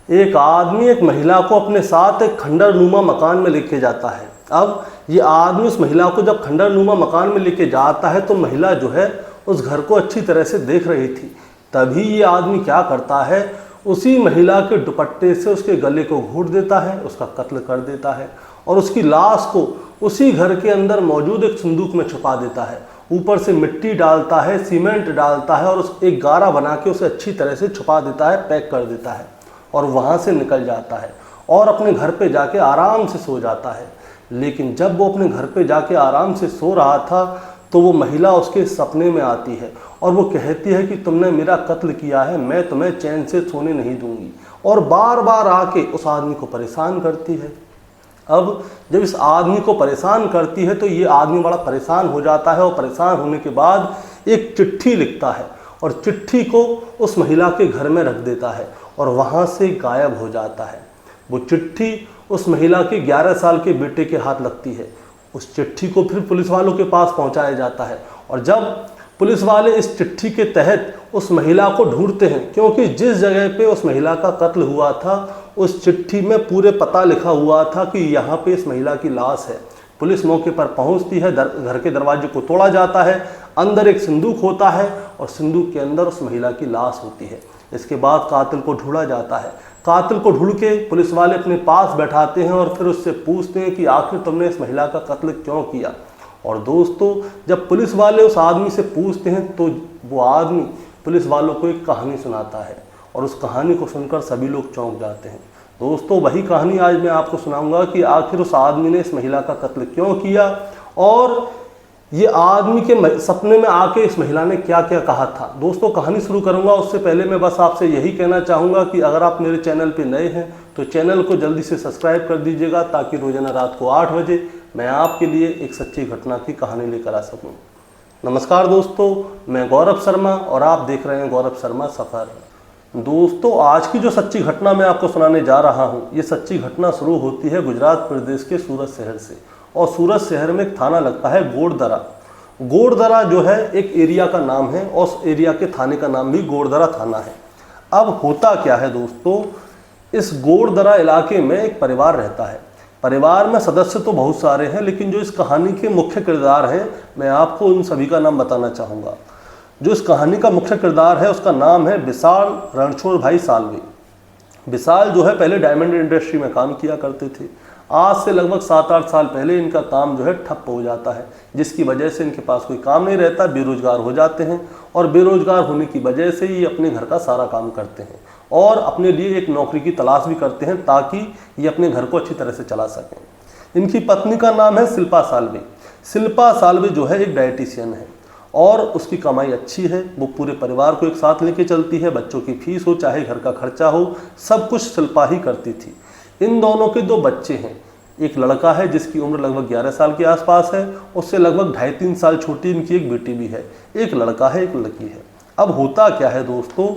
एक आदमी एक महिला को अपने साथ एक खंडरनुमा मकान में लेके जाता है। अब ये आदमी उस महिला को जब खंडरनुमा मकान में लेके जाता है तो महिला जो है उस घर को अच्छी तरह से देख रही थी। तभी ये आदमी क्या करता है, उसी महिला के दुपट्टे से उसके गले को घोंट देता है, उसका कत्ल कर देता है और उसकी लाश को उसी घर के अंदर मौजूद एक संदूक में छुपा देता है। ऊपर से मिट्टी डालता है, सीमेंट डालता है और उस एक गारा बना के उसे अच्छी तरह से छुपा देता है, पैक कर देता है और वहाँ से निकल जाता है और अपने घर पे जाके आराम से सो जाता है। लेकिन जब वो अपने घर पे जाके आराम से सो रहा था तो वो महिला उसके सपने में आती है और वो कहती है कि तुमने मेरा कत्ल किया है, मैं तुम्हें चैन से सोने नहीं दूंगी, और बार बार आके उस आदमी को परेशान करती है। अब जब इस आदमी को परेशान करती है तो ये आदमी बड़ा परेशान हो जाता है और परेशान होने के बाद एक चिट्ठी लिखता है और चिट्ठी को उस महिला के घर में रख देता है और वहाँ से गायब हो जाता है। वो चिट्ठी उस महिला के 11 साल के बेटे के हाथ लगती है। उस चिट्ठी को फिर पुलिस वालों के पास पहुँचाया जाता है और जब पुलिस वाले इस चिट्ठी के तहत उस महिला को ढूंढते हैं, क्योंकि जिस जगह पे उस महिला का कत्ल हुआ था उस चिट्ठी में पूरे पता लिखा हुआ था कि यहाँ पे इस महिला की लाश है। पुलिस मौके पर पहुँचती है, घर के दरवाजे को तोड़ा जाता है, अंदर एक संदूक होता है और संदूक के अंदर उस महिला की लाश होती है। इसके बाद कातिल को ढूंढा जाता है। कातिल को ढूंढ के पुलिस वाले अपने पास बैठाते हैं और फिर उससे पूछते हैं कि आखिर तुमने इस महिला का कत्ल क्यों किया। और दोस्तों, जब पुलिस वाले उस आदमी से पूछते हैं तो वो आदमी पुलिस वालों को एक कहानी सुनाता है और उस कहानी को सुनकर सभी लोग चौंक जाते हैं। दोस्तों, वही कहानी आज मैं आपको सुनाऊंगा कि आखिर उस आदमी ने इस महिला का कत्ल क्यों किया और ये आदमी के सपने में आके इस महिला ने क्या क्या कहा था। दोस्तों, कहानी शुरू करूंगा उससे पहले मैं बस आपसे यही कहना चाहूँगा कि अगर आप मेरे चैनल पे नए हैं तो चैनल को जल्दी से सब्सक्राइब कर दीजिएगा ताकि रोजाना रात को 8 बजे मैं आपके लिए एक सच्ची घटना की कहानी लेकर आ सकूँ। नमस्कार दोस्तों, मैं गौरव शर्मा और आप देख रहे हैं गौरव शर्मा सफ़र। दोस्तों, आज की जो सच्ची घटना मैं आपको सुनाने जा रहा हूँ, ये सच्ची घटना शुरू होती है गुजरात प्रदेश के सूरत शहर से और सूरत शहर में एक थाना लगता है गोड़दरा। गोड़दरा जो है एक एरिया का नाम है और उस एरिया के थाने का नाम भी गोड़दरा थाना है। अब होता क्या है दोस्तों, इस गोड़दरा इलाके में एक परिवार रहता है। परिवार में सदस्य तो बहुत सारे हैं, लेकिन जो इस कहानी के मुख्य किरदार हैं मैं आपको उन सभी का नाम बताना चाहूँगा। जो इस कहानी का मुख्य किरदार है उसका नाम है विशाल रणछोड़ भाई सालवे। विशाल जो है पहले डायमंड इंडस्ट्री में काम किया करते थे। आज से लगभग 7-8 साल पहले इनका काम जो है ठप हो जाता है, जिसकी वजह से इनके पास कोई काम नहीं रहता, बेरोजगार हो जाते हैं और बेरोजगार होने की वजह से ये अपने घर का सारा काम करते हैं और अपने लिए एक नौकरी की तलाश भी करते हैं ताकि ये अपने घर को अच्छी तरह से चला सकें। इनकी पत्नी का नाम है शिल्पा सालवे। शिल्पा सालवे जो है एक डाइटिशियन है और उसकी कमाई अच्छी है। वो पूरे परिवार को एक साथ लेके चलती है, बच्चों की फीस हो चाहे घर का खर्चा हो, सब कुछ शिल्पा ही करती थी। इन दोनों के 2 बच्चे हैं। एक लड़का है जिसकी उम्र लगभग 11 साल के आसपास है, उससे लगभग 2.5-3 साल छोटी इनकी एक बेटी भी है। एक लड़का है, एक लड़की है। अब होता क्या है दोस्तों,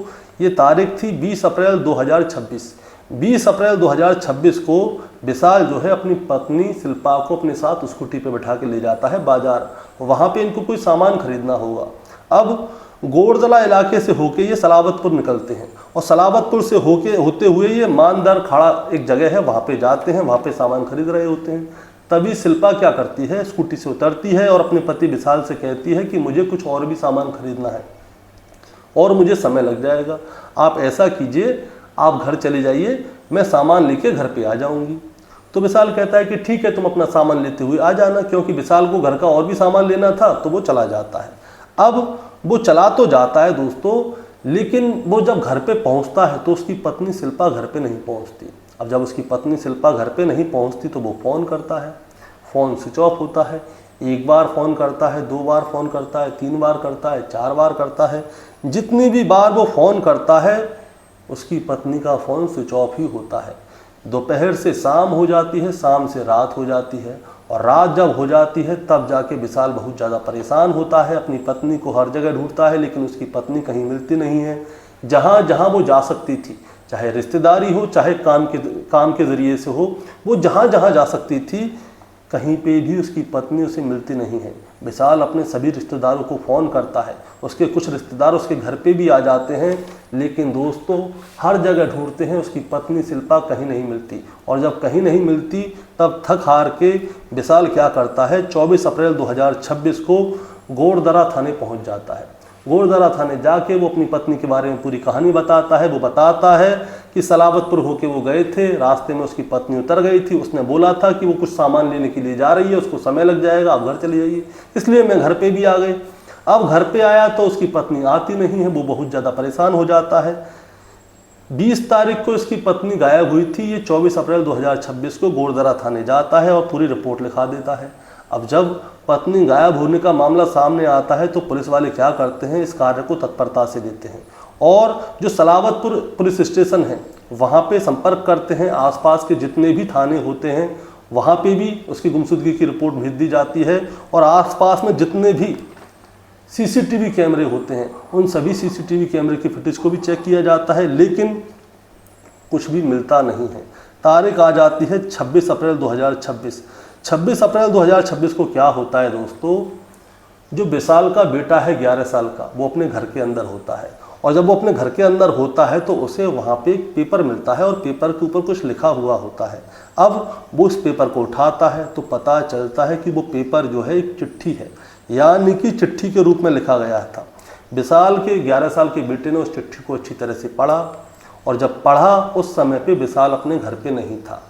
ये तारीख थी 20 अप्रैल 2026। 20 अप्रैल 2026 को विशाल जो है अपनी पत्नी शिल्पा को अपने साथ स्कूटी पे बैठा के ले जाता है बाजार। वहाँ पे इनको कोई सामान खरीदना होगा। अब गोड़दरा इलाके से होके ये सलाबतपुर निकलते हैं और सलाबतपुर से होते हुए ये मानदर खाड़ा एक जगह है, वहाँ पे जाते हैं, वहाँ पे सामान खरीद रहे होते हैं। तभी शिल्पा क्या करती है, स्कूटी से उतरती है और अपने पति विशाल से कहती है कि मुझे कुछ और भी सामान खरीदना है और मुझे समय लग जाएगा, आप ऐसा कीजिए, आप घर चले जाइए, मैं सामान लेके घर पे आ जाऊंगी। तो विशाल कहता है कि ठीक है, तुम अपना सामान लेते हुए आ जाना, क्योंकि विशाल को घर का और भी सामान लेना था तो वो चला जाता है। अब वो चला तो जाता है दोस्तों, लेकिन वो जब घर पे पहुंचता है तो उसकी पत्नी शिल्पा घर पे नहीं पहुंचती। अब जब उसकी पत्नी शिल्पा घर पे नहीं पहुंचती तो वो फ़ोन करता है, फ़ोन स्विच ऑफ होता है। 1 बार फ़ोन करता है, 2 बार फ़ोन करता है, 3 बार करता है, 4 बार करता है। जितनी भी बार वो फ़ोन करता है उसकी पत्नी का फ़ोन स्विच ऑफ ही होता है। दोपहर से शाम हो जाती है, शाम से रात हो जाती है और रात जब हो जाती है तब जाके विशाल बहुत ज़्यादा परेशान होता है। अपनी पत्नी को हर जगह ढूंढता है लेकिन उसकी पत्नी कहीं मिलती नहीं है। जहाँ जहाँ वो जा सकती थी, चाहे रिश्तेदारी हो चाहे काम के ज़रिए से हो, वो जहाँ जहाँ जा सकती थी कहीं पे भी उसकी पत्नी उसे मिलती नहीं है। विशाल अपने सभी रिश्तेदारों को फ़ोन करता है, उसके कुछ रिश्तेदार उसके घर पे भी आ जाते हैं, लेकिन दोस्तों हर जगह ढूंढते हैं, उसकी पत्नी शिल्पा कहीं नहीं मिलती। और जब कहीं नहीं मिलती तब थक हार के विशाल क्या करता है, 24 अप्रैल 2026 को गोड़दरा थाने पहुंच जाता है। गोड़दरा थाने जाके वो अपनी पत्नी के बारे में पूरी कहानी बताता है। वो बताता है कि सलाबतपुर होके वो गए थे, रास्ते में उसकी पत्नी उतर गई थी, उसने बोला था कि वो कुछ सामान लेने के लिए जा रही है, उसको समय लग जाएगा, आप घर चले जाइए, इसलिए मैं घर पे भी आ गए। अब घर पे आया तो उसकी पत्नी आती नहीं है, वो बहुत ज़्यादा परेशान हो जाता है। 20 तारीख को इसकी पत्नी गायब हुई थी, ये 24 अप्रैल 2026 को गोड़दरा थाने जाता है और पूरी रिपोर्ट लिखा देता है। अब जब पत्नी गायब होने का मामला सामने आता है तो पुलिस वाले क्या करते हैं, इस कार्य को तत्परता से लेते हैं और जो सलाबतपुर पुलिस स्टेशन है वहाँ पे संपर्क करते हैं। आसपास के जितने भी थाने होते हैं वहाँ पे भी उसकी गुमशुदगी की रिपोर्ट भेज दी जाती है और आसपास में जितने भी सीसीटीवी कैमरे होते हैं उन सभी सीसीटीवी कैमरे की फुटेज को भी चेक किया जाता है, लेकिन कुछ भी मिलता नहीं है। तारीख आ जाती है 26 अप्रैल 2026। 26 अप्रैल 2026 को क्या होता है दोस्तों, जो विशाल का बेटा है 11 साल का, वो अपने घर के अंदर होता है और जब वो अपने घर के अंदर होता है तो उसे वहाँ पे एक पेपर मिलता है और पेपर के ऊपर कुछ लिखा हुआ होता है। अब वो उस पेपर को उठाता है तो पता चलता है कि वो पेपर जो है एक चिट्ठी है, यानी कि चिट्ठी के रूप में लिखा गया था। विशाल के 11 साल के बेटे ने उस चिट्ठी को अच्छी तरह से पढ़ा और जब पढ़ा उस समय पे विशाल अपने घर पे नहीं था,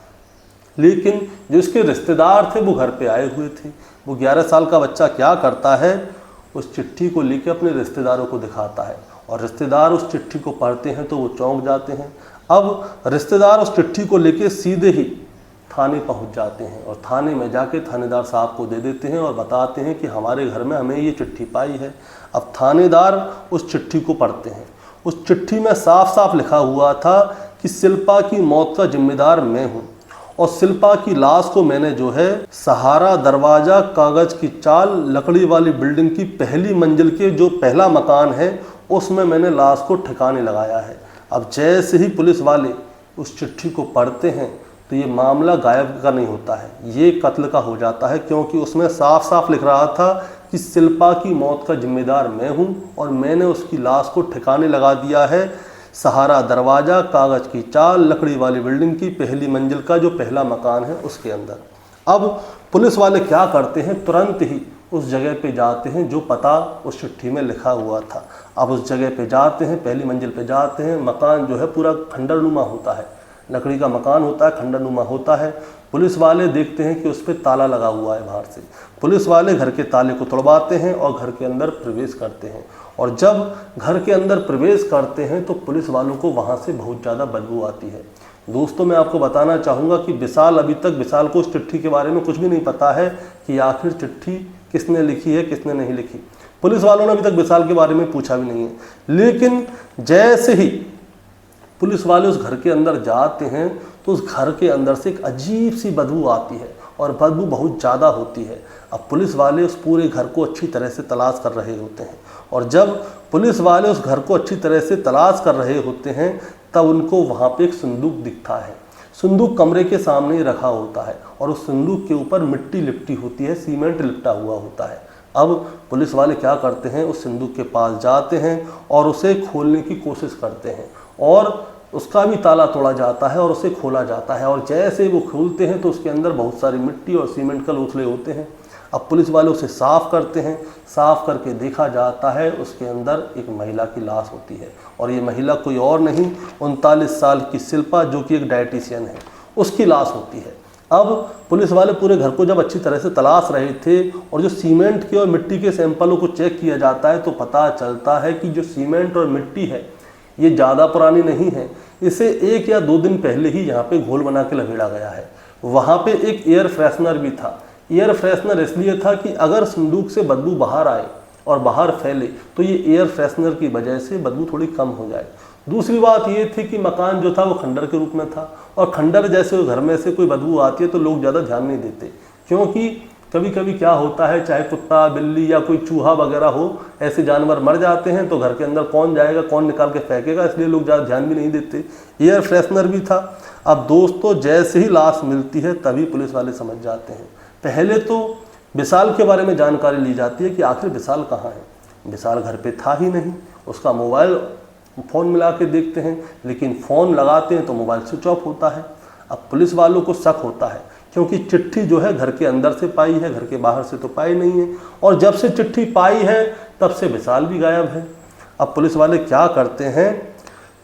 लेकिन जो इसके रिश्तेदार थे वो घर पे आए हुए थे। वो 11 साल का बच्चा क्या करता है, उस चिट्ठी को लेके अपने रिश्तेदारों को दिखाता है और रिश्तेदार उस चिट्ठी को पढ़ते हैं तो वो चौंक जाते हैं। अब रिश्तेदार उस चिट्ठी को लेके सीधे ही थाने पहुंच जाते हैं और थाने में जाके थानेदार साहब को दे देते हैं और बताते हैं कि हमारे घर में हमें ये चिट्ठी पाई है। अब थानेदार उस चिट्ठी को पढ़ते हैं। उस चिट्ठी में साफ साफ लिखा हुआ था कि शिल्पा की मौत का जिम्मेदार मैं हूँ और शिल्पा की लाश को मैंने जो है सहारा दरवाजा कागज की चाल लकड़ी वाली बिल्डिंग की पहली मंजिल के जो पहला मकान है उसमें मैंने लाश को ठिकाने लगाया है। अब जैसे ही पुलिस वाले उस चिट्ठी को पढ़ते हैं तो ये मामला गायब का नहीं होता है, ये कत्ल का हो जाता है, क्योंकि उसमें साफ साफ लिख रहा था कि शिल्पा की मौत का जिम्मेदार मैं हूँ और मैंने उसकी लाश को ठिकाने लगा दिया है सहारा दरवाज़ा कागज़ की चाल लकड़ी वाली बिल्डिंग की पहली मंजिल का जो पहला मकान है उसके अंदर। अब पुलिस वाले क्या करते हैं, तुरंत ही उस जगह पे जाते हैं जो पता उस चिट्ठी में लिखा हुआ था। अब उस जगह पे जाते हैं, पहली मंजिल पे जाते हैं। मकान जो है पूरा खंडरनुमा होता है, लकड़ी का मकान होता है, खंडरनुमा होता है। पुलिस वाले देखते हैं कि उस पर ताला लगा हुआ है बाहर से। पुलिस वाले घर के ताले को तोड़वाते हैं और घर के अंदर प्रवेश करते हैं और जब घर के अंदर प्रवेश करते हैं तो पुलिस वालों को वहाँ से बहुत ज़्यादा बदबू आती है। दोस्तों मैं आपको बताना चाहूँगा कि विशाल अभी तक विशाल को उस चिट्ठी के बारे में कुछ भी नहीं पता है कि आखिर चिट्ठी किसने लिखी है किसने नहीं लिखी। पुलिस वालों ने अभी तक विशाल के बारे में पूछा भी नहीं है, लेकिन जैसे ही पुलिस वाले उस घर के अंदर जाते हैं तो उस घर के अंदर से एक अजीब सी बदबू आती है और बदबू बहुत ज़्यादा होती है। अब पुलिस वाले उस पूरे घर को अच्छी तरह से तलाश कर रहे होते हैं और जब पुलिस वाले उस घर को अच्छी तरह से तलाश कर रहे होते हैं तब उनको वहाँ पे एक संदूक दिखता है। संदूक कमरे के सामने ही रखा होता है और उस संदूक के ऊपर मिट्टी लिपटी होती है, सीमेंट लिपटा हुआ होता है। अब पुलिस वाले क्या करते हैं, उस संदूक के पास जाते हैं और उसे खोलने की कोशिश करते हैं और उसका भी ताला तोड़ा जाता है और उसे खोला जाता है और जैसे वो खोलते हैं तो उसके अंदर बहुत सारी मिट्टी और सीमेंट के लोथड़े होते हैं। अब पुलिस वाले उसे साफ़ करते हैं, साफ़ करके देखा जाता है उसके अंदर एक महिला की लाश होती है और ये महिला कोई और नहीं 39 साल की शिल्पा जो कि एक डायटिशियन है, उसकी लाश होती है। अब पुलिस वाले पूरे घर को जब अच्छी तरह से तलाश रहे थे और जो सीमेंट के और मिट्टी के सैंपलों को चेक किया जाता है तो पता चलता है कि जो सीमेंट और मिट्टी है ये ज़्यादा पुरानी नहीं है, इसे 1 या 2 दिन पहले ही यहाँ पे घोल बना के लपेटा गया है। वहाँ पे एक एयर फ्रेशनर भी था। एयर फ्रेशनर इसलिए था कि अगर संदूक से बदबू बाहर आए और बाहर फैले तो ये एयर फ्रेशनर की वजह से बदबू थोड़ी कम हो जाए। दूसरी बात ये थी कि मकान जो था वो खंडर के रूप में था और खंडर जैसे घर में से कोई बदबू आती है तो लोग ज़्यादा ध्यान नहीं देते, क्योंकि कभी कभी क्या होता है चाहे कुत्ता बिल्ली या कोई चूहा वगैरह हो, ऐसे जानवर मर जाते हैं तो घर के अंदर कौन जाएगा, कौन निकाल के फेंकेगा, इसलिए लोग ज़्यादा ध्यान भी नहीं देते। एयर फ्रेशनर भी था। अब दोस्तों जैसे ही लाश मिलती है तभी पुलिस वाले समझ जाते हैं, पहले तो विशाल के बारे में जानकारी ली जाती है कि आखिर विशाल कहाँ है। विशाल घर पे था ही नहीं, उसका मोबाइल फ़ोन मिला के देखते हैं, लेकिन फ़ोन लगाते हैं तो मोबाइल स्विच ऑफ होता है। अब पुलिस वालों को शक होता है, क्योंकि चिट्ठी जो है घर के अंदर से पाई है, घर के बाहर से तो पाई नहीं है, और जब से चिट्ठी पाई है तब से विशाल भी गायब है। अब पुलिस वाले क्या करते हैं,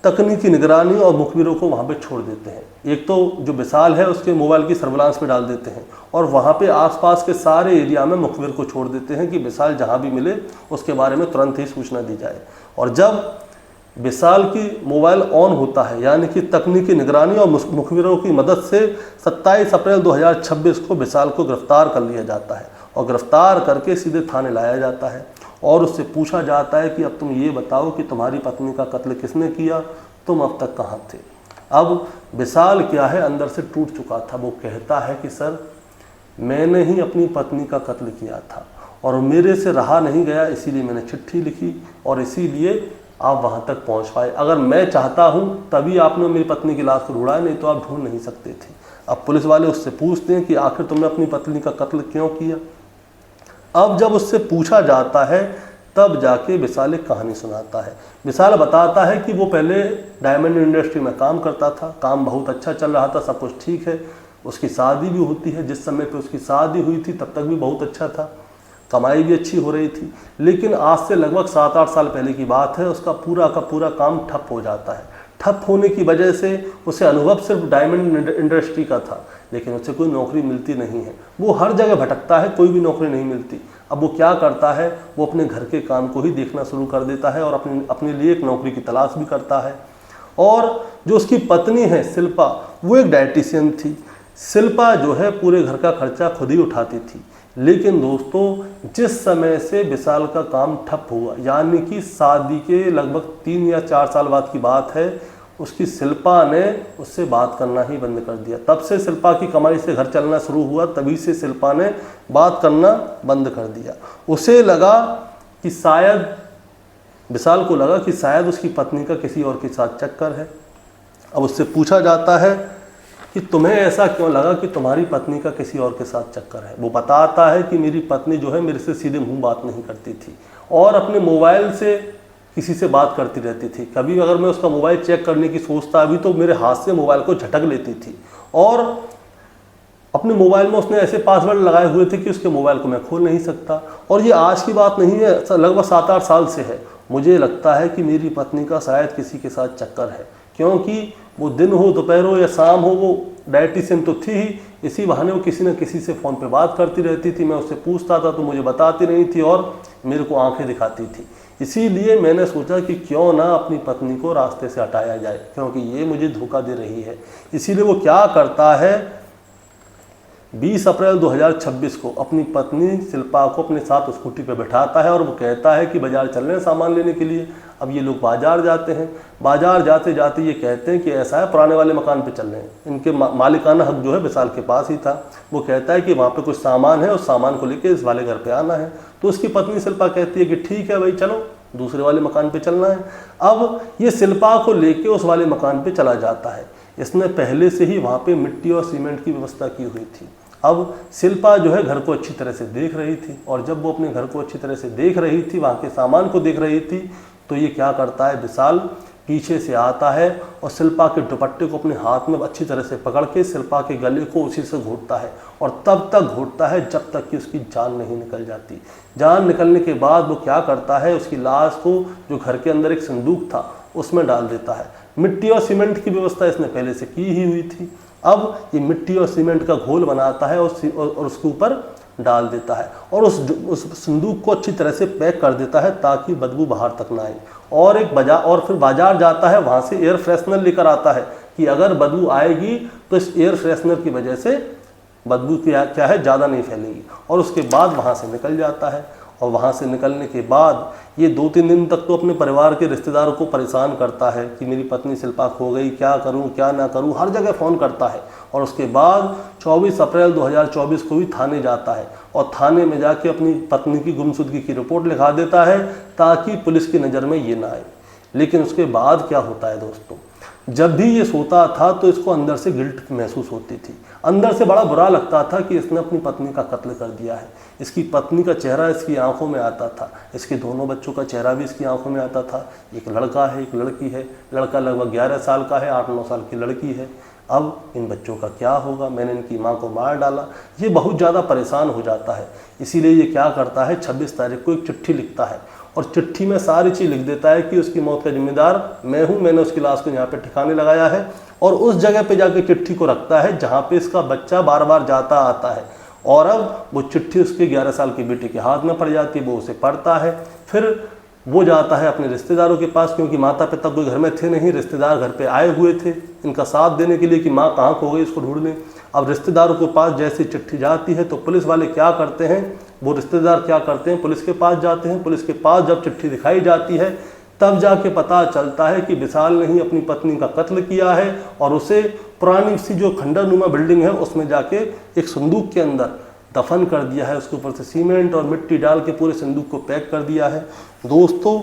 तकनीकी निगरानी और मुखबिरों को वहाँ पे छोड़ देते हैं। एक तो जो विशाल है उसके मोबाइल की सर्विलांस में डाल देते हैं, और वहाँ पे आसपास के सारे एरिया में मुखबिर को छोड़ देते हैं कि विशाल जहाँ भी मिले उसके बारे में तुरंत ही सूचना दी जाए। और जब विशाल की मोबाइल ऑन होता है, यानी कि तकनीकी निगरानी और मुखबिरों की मदद से 27 अप्रैल 2026 को विशाल को गिरफ्तार कर लिया जाता है, और गिरफ्तार करके सीधे थाने लाया जाता है, और उससे पूछा जाता है कि अब तुम ये बताओ कि तुम्हारी पत्नी का कत्ल किसने किया, तुम अब तक कहाँ थे। अब विशाल क्या है, अंदर से टूट चुका था। वो कहता है कि सर, मैंने ही अपनी पत्नी का कत्ल किया था और मेरे से रहा नहीं गया, इसीलिए मैंने चिट्ठी लिखी और इसीलिए आप वहाँ तक पहुँच पाए। अगर मैं चाहता हूँ तभी आपने मेरी पत्नी की लाश को ढूंढा, नहीं तो आप ढूंढ नहीं सकते थे। अब पुलिस वाले उससे पूछते हैं कि आखिर तुमने अपनी पत्नी का कत्ल क्यों किया। अब जब उससे पूछा जाता है तब जाके विशाल एक कहानी सुनाता है। विशाल बताता है कि वो पहले डायमंड इंडस्ट्री में काम करता था, काम बहुत अच्छा चल रहा था, सब कुछ ठीक है, उसकी शादी भी होती है। जिस समय पे उसकी शादी हुई थी तब तक भी बहुत अच्छा था, कमाई भी अच्छी हो रही थी। लेकिन आज से लगभग 7-8 साल पहले की बात है, उसका पूरा का पूरा काम ठप हो जाता है। ठप होने की वजह से उसे अनुभव सिर्फ डायमंड इंडस्ट्री का था, लेकिन उसे कोई नौकरी मिलती नहीं है। वो हर जगह भटकता है, कोई भी नौकरी नहीं मिलती। अब वो क्या करता है, वो अपने घर के काम को ही देखना शुरू कर देता है और अपने लिए एक नौकरी की तलाश भी करता है। और जो उसकी पत्नी है शिल्पा, वो एक डाइटिशियन थी। शिल्पा जो है पूरे घर का खर्चा खुद ही उठाती थी। लेकिन दोस्तों, जिस समय से विशाल का काम ठप हुआ, यानी कि शादी के लगभग 3 या 4 साल बाद की बात है, उसकी शिल्पा ने उससे बात करना ही बंद कर दिया। तब से शिल्पा की कमाई से घर चलना शुरू हुआ, तभी से शिल्पा ने बात करना बंद कर दिया। उसे लगा कि शायद, विशाल को लगा कि शायद उसकी पत्नी का किसी और के साथ चक्कर है। अब उससे पूछा जाता है कि तुम्हें ऐसा क्यों लगा कि तुम्हारी पत्नी का किसी और के साथ चक्कर है। वो बताता है कि मेरी पत्नी जो है मेरे से सीधे मुंह बात नहीं करती थी और अपने मोबाइल से किसी से बात करती रहती थी। कभी अगर मैं उसका मोबाइल चेक करने की सोचता भी तो मेरे हाथ से मोबाइल को झटक लेती थी, और अपने मोबाइल में उसने ऐसे पासवर्ड लगाए हुए थे कि उसके मोबाइल को मैं खोल नहीं सकता। और ये आज की बात नहीं है, लगभग 7-8 साल से है। मुझे लगता है कि मेरी पत्नी का शायद किसी के साथ चक्कर है, क्योंकि वो दिन हो, दोपहर हो या शाम हो, वो डाइटिशियन तो थी ही, इसी बहाने वो किसी न किसी से फ़ोन पे बात करती रहती थी। मैं उससे पूछता था तो मुझे बताती नहीं थी और मेरे को आंखें दिखाती थी। इसीलिए मैंने सोचा कि क्यों ना अपनी पत्नी को रास्ते से हटाया जाए, क्योंकि ये मुझे धोखा दे रही है। इसीलिए वो क्या करता है, 20 अप्रैल 2026 को अपनी पत्नी शिल्पा को अपने साथ स्कूटी पर बैठाता है और वो कहता है कि बाज़ार चल रहे हैं सामान लेने के लिए। अब ये लोग बाज़ार जाते हैं। बाज़ार जाते जाते ये कहते हैं कि ऐसा है, पुराने वाले मकान पे चल रहे हैं। इनके मालिकाना हक जो है विशाल के पास ही था। वो कहता है कि वहाँ पे कुछ सामान है, उस सामान को लेके इस वाले घर पे आना है। तो उसकी पत्नी शिल्पा कहती है कि ठीक है भाई, चलो दूसरे वाले मकान पे चलना है। अब ये शिल्पा को लेके उस वाले मकान पे चला जाता है। इसने पहले से ही वहाँ पे मिट्टी और सीमेंट की व्यवस्था की हुई थी। अब शिल्पा जो है घर को अच्छी तरह से देख रही थी, और जब वो अपने घर को अच्छी तरह से देख रही थी, वहाँ के सामान को देख रही थी, तो ये क्या करता है, विशाल पीछे से आता है और शिल्पा के दुपट्टे को अपने हाथ में अच्छी तरह से पकड़ के शिल्पा के गले को उसी से घोंटता है, और तब तक घोंटता है जब तक कि उसकी जान नहीं निकल जाती। जान निकलने के बाद वो क्या करता है, उसकी लाश को जो घर के अंदर एक संदूक था उसमें डाल देता है। मिट्टी और सीमेंट की व्यवस्था इसने पहले से की ही हुई थी। अब ये मिट्टी और सीमेंट का घोल बनाता है और उसके ऊपर डाल देता है, और उस संदूक को अच्छी तरह से पैक कर देता है ताकि बदबू बाहर तक ना आए। और फिर बाजार जाता है, वहाँ से एयर फ्रेशनर लेकर आता है कि अगर बदबू आएगी तो इस एयर फ्रेशनर की वजह से बदबू क्या है, ज़्यादा नहीं फैलेगी। और उसके बाद वहाँ से निकल जाता है, और वहाँ से निकलने के बाद ये 2-3 दिन तक तो अपने परिवार के रिश्तेदारों को परेशान करता है कि मेरी पत्नी शिल्पा खो गई, क्या करूँ क्या ना करूँ, हर जगह फ़ोन करता है। और उसके बाद 24 अप्रैल 2024 को भी थाने जाता है, और थाने में जाके अपनी पत्नी की गुमशुदगी की रिपोर्ट लिखा देता है ताकि पुलिस की नज़र में ये ना आए। लेकिन उसके बाद क्या होता है दोस्तों, जब भी ये सोता था तो इसको अंदर से गिल्ट महसूस होती थी, अंदर से बड़ा बुरा लगता था कि इसने अपनी पत्नी का कत्ल कर दिया है। इसकी पत्नी का चेहरा इसकी आंखों में आता था, इसके दोनों बच्चों का चेहरा भी इसकी आंखों में आता था। एक लड़का है, एक लड़की है। लड़का लगभग 11 साल का है, 8-9 साल की लड़की है। अब इन बच्चों का क्या होगा, मैंने इनकी माँ को मार डाला। ये बहुत ज़्यादा परेशान हो जाता है। इसीलिए ये क्या करता है, 26 तारीख को एक चिट्ठी लिखता है और चिट्ठी में सारी चीज़ लिख देता है कि उसकी मौत का जिम्मेदार मैं हूँ, मैंने उसकी लाश को यहाँ पे ठिकाने लगाया है। और उस जगह पे जाके चिट्ठी को रखता है जहाँ पे इसका बच्चा बार बार जाता आता है। और अब वो चिट्ठी उसके 11 साल के बेटे के हाथ में पड़ जाती है। वो उसे पढ़ता है, फिर वो जाता है अपने रिश्तेदारों के पास, क्योंकि माता पिता कोई घर में थे नहीं, रिश्तेदार घर पे आए हुए थे इनका साथ देने के लिए कि माँ कहाँ खो गई, इसको ढूंढने। अब रिश्तेदारों के पास जैसी चिट्ठी जाती है तो पुलिस वाले क्या करते हैं, वो रिश्तेदार क्या करते हैं, पुलिस के पास जाते हैं। पुलिस के पास जब चिट्ठी दिखाई जाती है तब जाके पता चलता है कि विशाल ने ही अपनी पत्नी का कत्ल किया है और उसे पुरानी सी जो खंडरनुमा बिल्डिंग है उसमें जाके एक संदूक के अंदर दफन कर दिया है। उसके ऊपर से सीमेंट और मिट्टी डाल के पूरे संदूक को पैक कर दिया है। दोस्तों,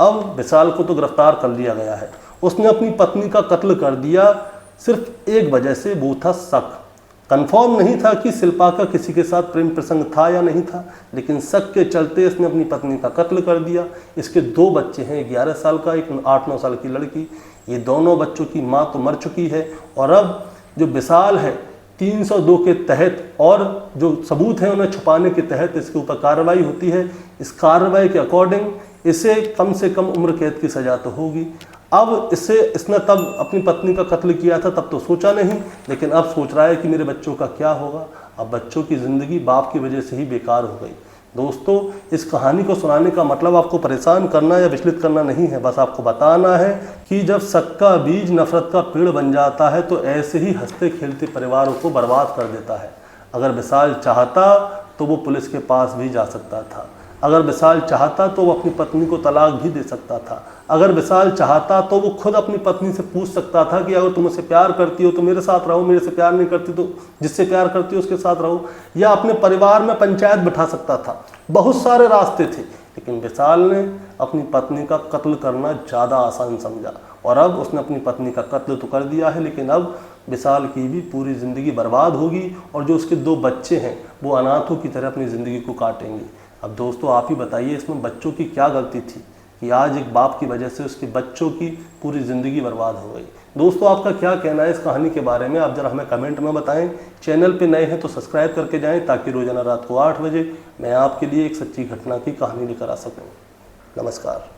अब विशाल को तो गिरफ्तार कर लिया गया है। उसने अपनी पत्नी का कत्ल कर दिया सिर्फ एक वजह से, वो था शक। कंफर्म नहीं था कि शिल्पा का किसी के साथ प्रेम प्रसंग था या नहीं था, लेकिन शक के चलते इसने अपनी पत्नी का कत्ल कर दिया। इसके 2 बच्चे हैं, एक 11 साल का, एक 8-9 साल की लड़की। ये दोनों बच्चों की माँ तो मर चुकी है और अब जो विशाल है 302 के तहत और जो सबूत हैं उन्हें छुपाने के तहत इसके ऊपर कार्रवाई होती है। इस कार्रवाई के अकॉर्डिंग इसे कम से कम उम्र कैद की सज़ा तो होगी। अब इसने तब अपनी पत्नी का कत्ल किया था, तब तो सोचा नहीं, लेकिन अब सोच रहा है कि मेरे बच्चों का क्या होगा। अब बच्चों की ज़िंदगी बाप की वजह से ही बेकार हो गई। दोस्तों, इस कहानी को सुनाने का मतलब आपको परेशान करना या विचलित करना नहीं है, बस आपको बताना है कि जब शक का बीज नफरत का पेड़ बन जाता है तो ऐसे ही हंसते खेलते परिवारों को बर्बाद कर देता है। अगर विशाल चाहता तो वो पुलिस के पास भी जा सकता था। अगर विशाल चाहता तो वो अपनी पत्नी को तलाक भी दे सकता था। अगर विशाल चाहता तो वो खुद अपनी पत्नी से पूछ सकता था कि अगर तुम मुझसे प्यार करती हो तो मेरे साथ रहो, मेरे से प्यार नहीं करती तो जिससे प्यार करती हो उसके साथ रहो, या अपने परिवार में पंचायत बिठा सकता था। बहुत सारे रास्ते थे, लेकिन विशाल ने अपनी पत्नी का कत्ल करना ज़्यादा आसान समझा और अब उसने अपनी पत्नी का कत्ल तो कर दिया है, लेकिन अब विशाल की भी पूरी ज़िंदगी बर्बाद होगी और जो उसके 2 बच्चे हैं वो अनाथों की तरह अपनी ज़िंदगी को काटेंगे। अब दोस्तों, आप ही बताइए इसमें बच्चों की क्या गलती थी कि आज एक बाप की वजह से उसके बच्चों की पूरी ज़िंदगी बर्बाद हो गई। दोस्तों, आपका क्या कहना है इस कहानी के बारे में, आप ज़रा हमें कमेंट में बताएं। चैनल पे नए हैं तो सब्सक्राइब करके जाएं ताकि रोज़ाना रात को 8 बजे मैं आपके लिए एक सच्ची घटना की कहानी लेकर आ सकूं। नमस्कार।